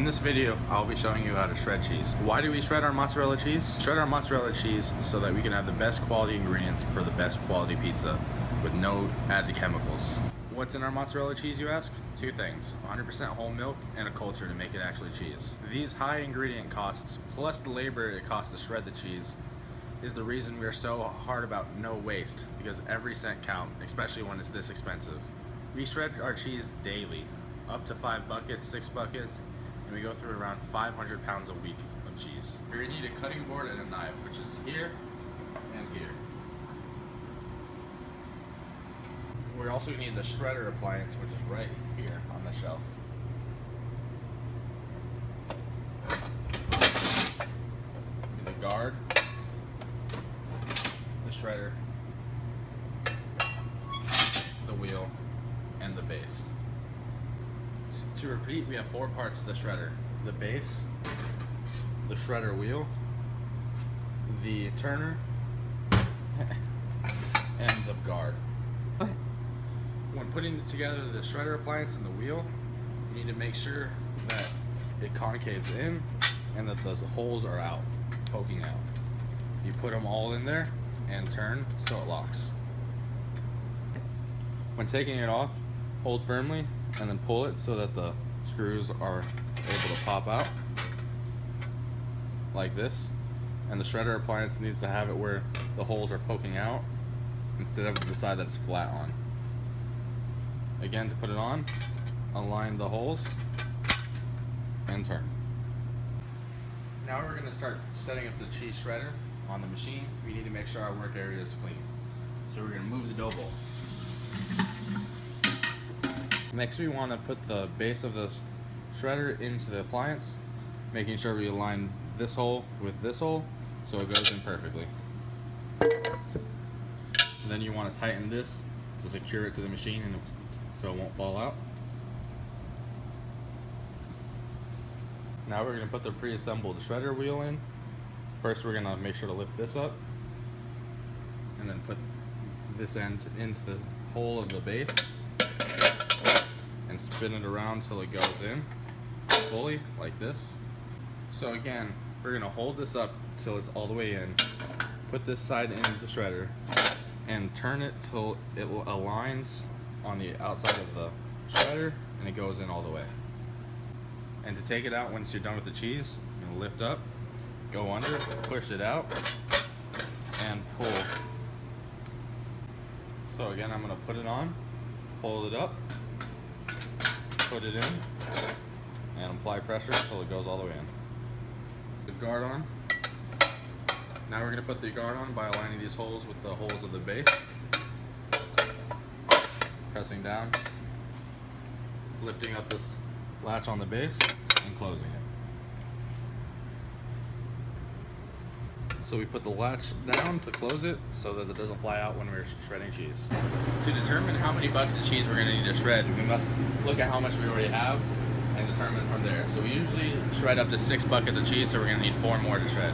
this video, I'll be showing you how to shred cheese. Why do we shred our mozzarella cheese? Shred our mozzarella cheese so that we can have the best quality ingredients for the best quality pizza with no added chemicals. What's in our mozzarella cheese, you ask? Two things, 100% whole milk and a culture to make it actually cheese. These high ingredient costs, plus the labor it costs to shred the cheese, is the reason we are so hard about no waste, because every cent counts, especially when it's this expensive. We shred our cheese daily, up to 5 buckets, 6 buckets, and we go through around 500 pounds a week of cheese. You're gonna need a cutting board and a knife, which is here and here. We're also gonna need the shredder appliance, which is right here on the shelf. The guard, the shredder, the wheel, and the base. So to repeat, we have 4 parts to the shredder: the base, the shredder wheel, the turner, and the guard. When putting together the shredder appliance and the wheel, you need to make sure that it concaves in and that those holes are out, poking out. You put them all in there and turn so it locks. When taking it off, hold firmly and then pull it so that the screws are able to pop out like this. And the shredder appliance needs to have it where the holes are poking out instead of the side that it's flat on. Again, to put it on, align the holes and turn. Now we're going to start setting up the cheese shredder on the machine. We need to make sure our work area is clean. So we're going to move the dough bowl. Next, we want to put the base of the shredder into the appliance, making sure we align this hole with this hole so it goes in perfectly. And then you want to tighten this to secure it to the machine and so it won't fall out. Now we're going to put the pre-assembled shredder wheel in. First we're going to make sure to lift this up and then put this end into the hole of the base and spin it around till it goes in fully like this. So again, we're going to hold this up till it's all the way in, put this side into the shredder and turn it till it aligns on the outside of the shredder and it goes in all the way. And to take it out once you're done with the cheese, you're going to lift up, go under, push it out, and pull. So again, I'm going to put it on, hold it up, put it in, and apply pressure until it goes all the way in. The guard on. Now we're going to put the guard on by aligning these holes with the holes of the base. Pressing down, lifting up this latch on the base, and closing it. So we put the latch down to close it so that it doesn't fly out when we're shredding cheese. To determine how many buckets of cheese we're going to need to shred, we must look at how much we already have and determine from there. So we usually shred up to 6 buckets of cheese, so we're going to need 4 more to shred.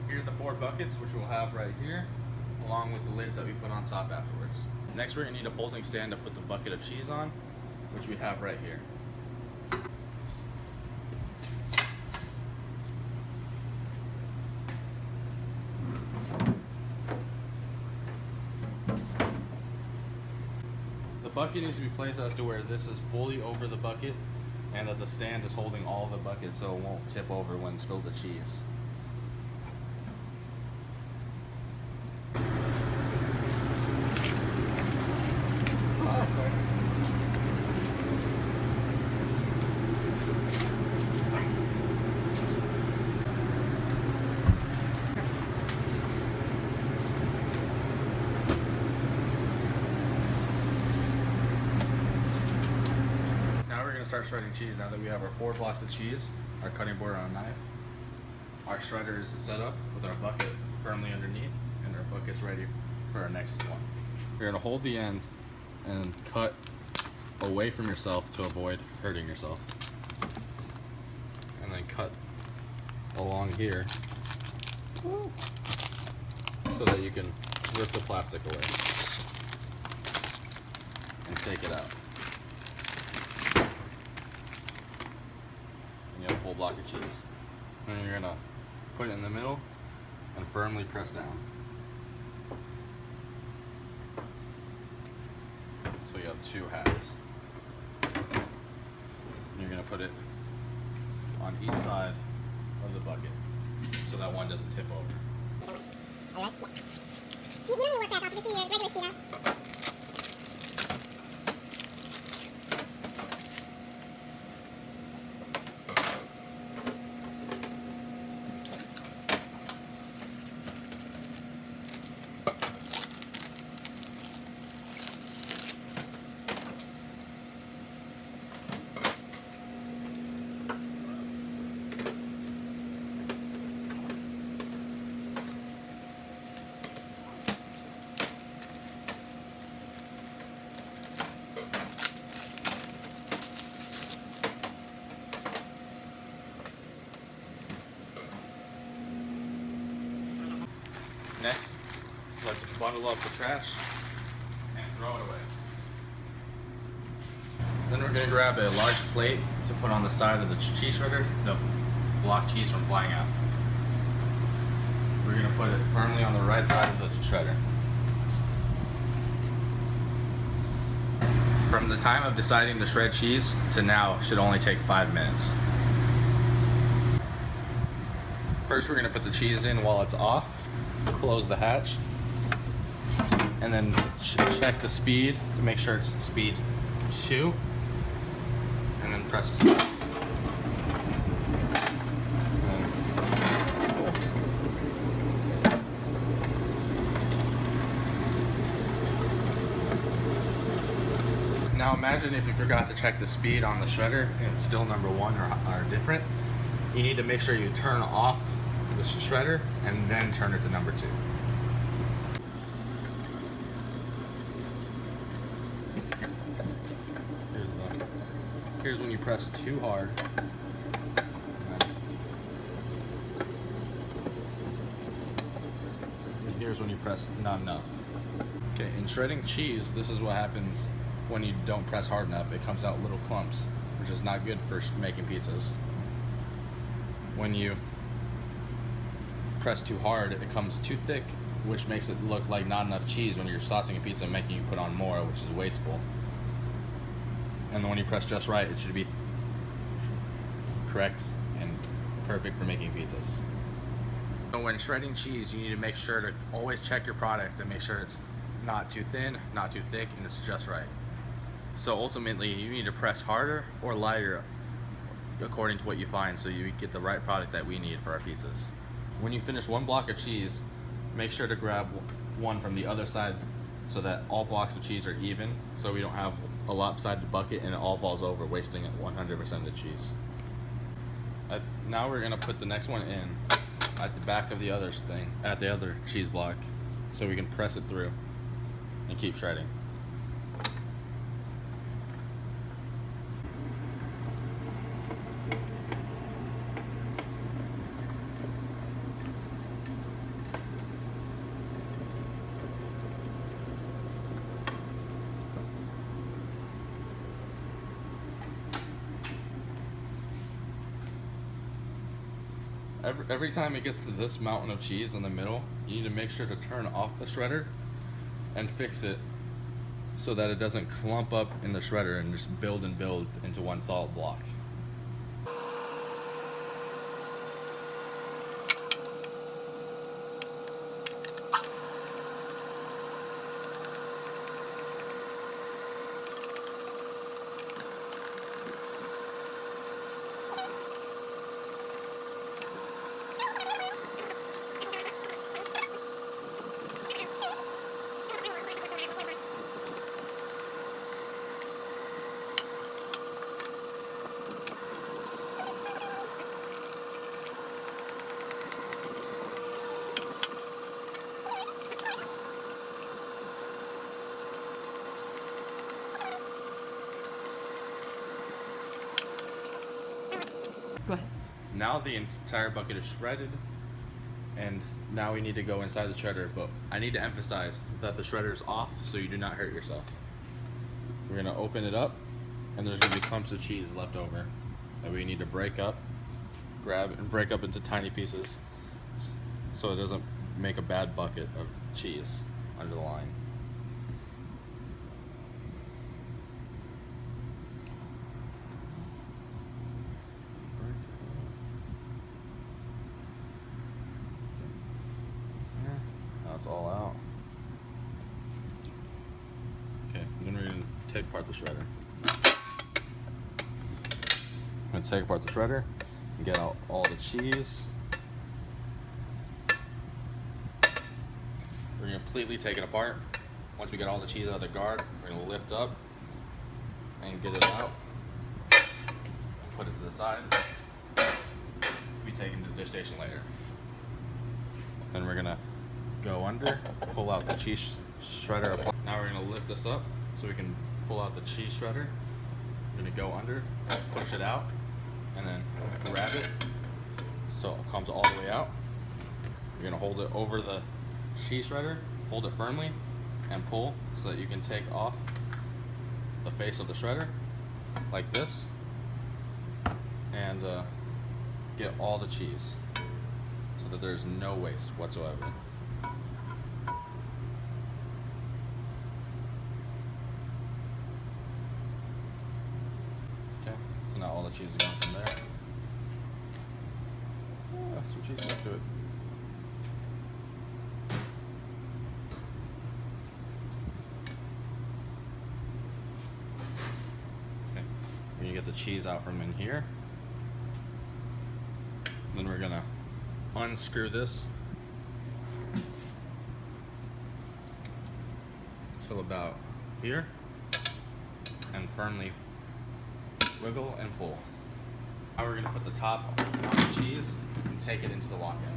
Here are the 4 buckets, which we'll have right here, along with the lids that we put on top afterwards. Next, we're going to need a folding stand to put the bucket of cheese on, which we have right here. The bucket needs to be placed as to where this is fully over the bucket and that the stand is holding all the bucket so it won't tip over when it's filled with cheese. Start shredding cheese. Now that we have our 4 blocks of cheese, our cutting board and our knife, our shredder is set up with our bucket firmly underneath, and our bucket's ready for our next one. You're going to hold the ends and cut away from yourself to avoid hurting yourself. cut along here so that you can rip the plastic away and take it out. And you have a full block of cheese. And you're gonna put it in the middle and firmly press down. So you have 2 halves. And you're gonna put it on each side of the bucket so that one doesn't tip over. Alright. You don't need to work fast, also just do your regular speed up. Next, let's bundle up the trash and throw it away. Then we're going to grab a large plate to put on the side of the cheese shredder to block cheese from flying out. We're going to put it firmly on the right side of the shredder. From the time of deciding to shred cheese to now should only take 5 minutes. First, we're going to put the cheese in while it's off. Close the hatch, and then check the speed to make sure it's speed 2, and then press. Now imagine if you forgot to check the speed on the shredder and it's still number 1 or different. You need to make sure you turn off the shredder and then turn it to number 2. Here's when you press too hard. And here's when you press not enough. Okay, in shredding cheese, this is what happens when you don't press hard enough. It comes out little clumps, which is not good for making pizzas. When you press too hard, it becomes too thick, which makes it look like not enough cheese when you're saucing a pizza and making you put on more, which is wasteful. And then when you press just right, it should be correct and perfect for making pizzas. So when shredding cheese, you need to make sure to always check your product and make sure it's not too thin, not too thick, and it's just right. So ultimately, you need to press harder or lighter according to what you find so you get the right product that we need for our pizzas. When you finish 1 block of cheese, make sure to grab one from the other side so that all blocks of cheese are even, so we don't have a lopsided bucket and it all falls over, wasting 100% of the cheese. Now we're gonna put the next one in at the back of the other thing, at the other cheese block, so we can press it through and keep shredding. Every time it gets to this mountain of cheese in the middle, you need to make sure to turn off the shredder and fix it so that it doesn't clump up in the shredder and just build and build into one solid block. Go ahead. Now the entire bucket is shredded, and now we need to go inside the shredder, but I need to emphasize that the shredder is off so you do not hurt yourself. We're gonna open it up, and there's gonna be clumps of cheese left over that we need to break up, grab and break up into tiny pieces so it doesn't make a bad bucket of cheese under the line. Now it's all out. Okay, then we're gonna take apart the shredder. I'm gonna take apart the shredder and get out all the cheese. We're gonna completely take it apart. Once we get all the cheese out of the guard, we're gonna lift up and get it out. Put it to the side to be taken to the dish station later. Then we're gonna go under, pull out the cheese shredder apart. Now we're gonna lift this up so we can pull out the cheese shredder. We're gonna go under, push it out, and then grab it so it comes all the way out. You're gonna hold it over the cheese shredder, hold it firmly, and pull so that you can take off the face of the shredder like this, and get all the cheese so that there's no waste whatsoever. Okay, so now all the cheese is going from there. Some cheese left to it. Okay, we're gonna get the cheese out from in here. Then we're gonna unscrew this till about here and firmly wiggle and pull. Now we're gonna put the top on the cheese and take it into the walk-in.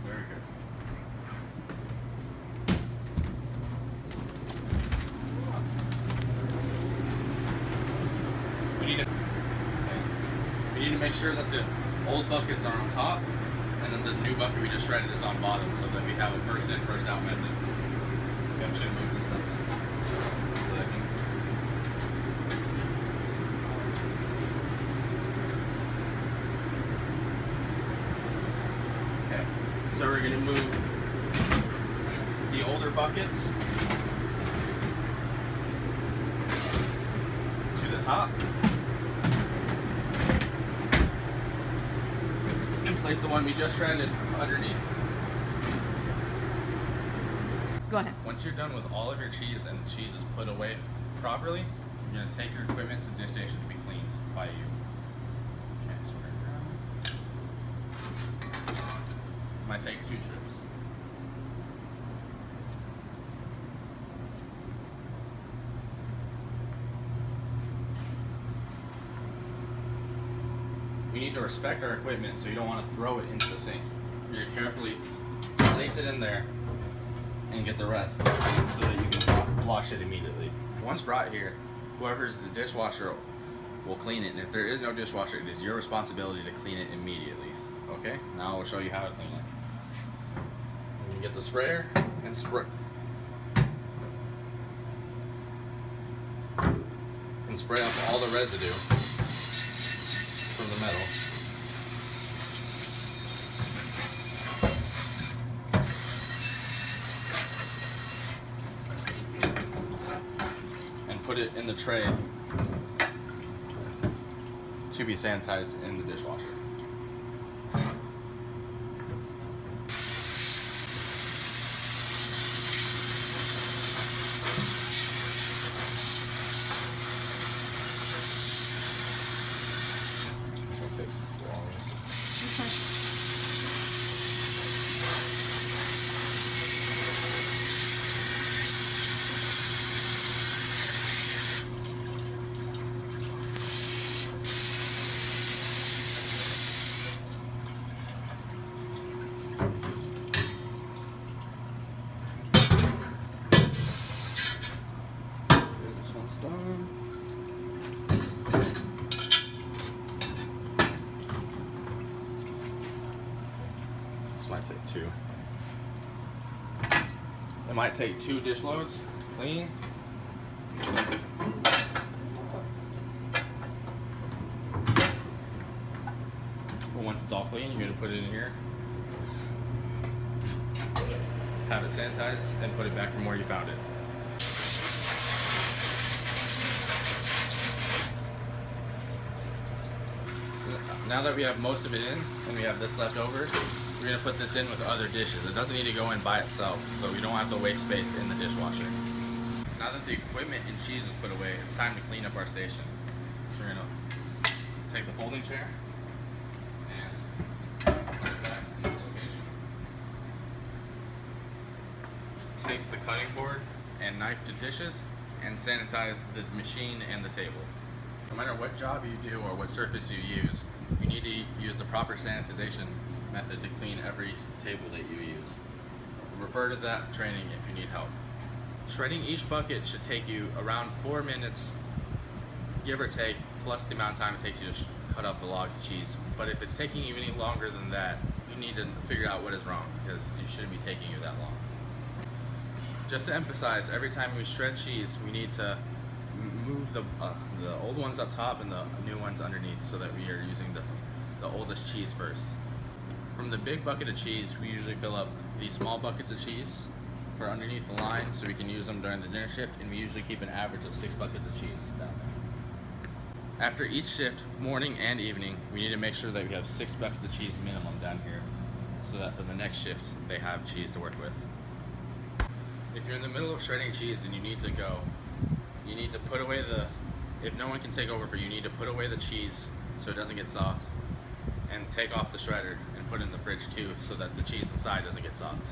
Very good. We need to make sure that the old buckets are on top, and then the new bucket we just shredded is on bottom, so that we have a first in, first out method. Okay, I'm just gonna move this stuff so that I can. Okay, so we're gonna move the older buckets to the top. Place the one we just shredded underneath. Go ahead. Once you're done with all of your cheese and the cheese is put away properly, you're going to take your equipment to the dish station to be cleaned by you. Okay, so we're going to grab. Might take 2 trips. We need to respect our equipment, so you don't want to throw it into the sink. You're gonna carefully place it in there and get the rest so that you can wash it immediately. Once brought here, whoever's the dishwasher will clean it, and if there is no dishwasher, it is your responsibility to clean it immediately. Okay? Now I'll show you how to clean it. You get the sprayer and spray. And spray off all the residue from the metal. And put it in the tray to be sanitized in the dishwasher. take 2. It might take 2 dish loads to clean. But once it's all clean, you're gonna put it in here, have it sanitized, and put it back from where you found it. Now that we have most of it in and we have this left over, we're gonna put this in with other dishes. It doesn't need to go in by itself, so we don't have to waste space in the dishwasher. Now that the equipment and cheese is put away, it's time to clean up our station. So we're gonna take the folding chair and put it back in its location. Take the cutting board and knife to dishes and sanitize the machine and the table. No matter what job you do or what surface you use, you need to use the proper sanitization method to clean every table that you use. Refer to that training if you need help. Shredding each bucket should take you around 4 minutes, give or take, plus the amount of time it takes you to cut up the logs of cheese. But if it's taking you any longer than that, you need to figure out what is wrong, because it shouldn't be taking you that long. Just to emphasize, every time we shred cheese, we need to move the old ones up top and the new ones underneath, so that we are using the oldest cheese first. From the big bucket of cheese, we usually fill up these small buckets of cheese for underneath the line, so we can use them during the dinner shift, and we usually keep an average of 6 buckets of cheese down there. After each shift, morning and evening, we need to make sure that we have 6 buckets of cheese minimum down here, so that for the next shift, they have cheese to work with. If you're in the middle of shredding cheese and you need to go, you need to put away if no one can take over for you, you need to put away the cheese so it doesn't get soft, and take off the shredder and put it in the fridge too, so that the cheese inside doesn't get soft.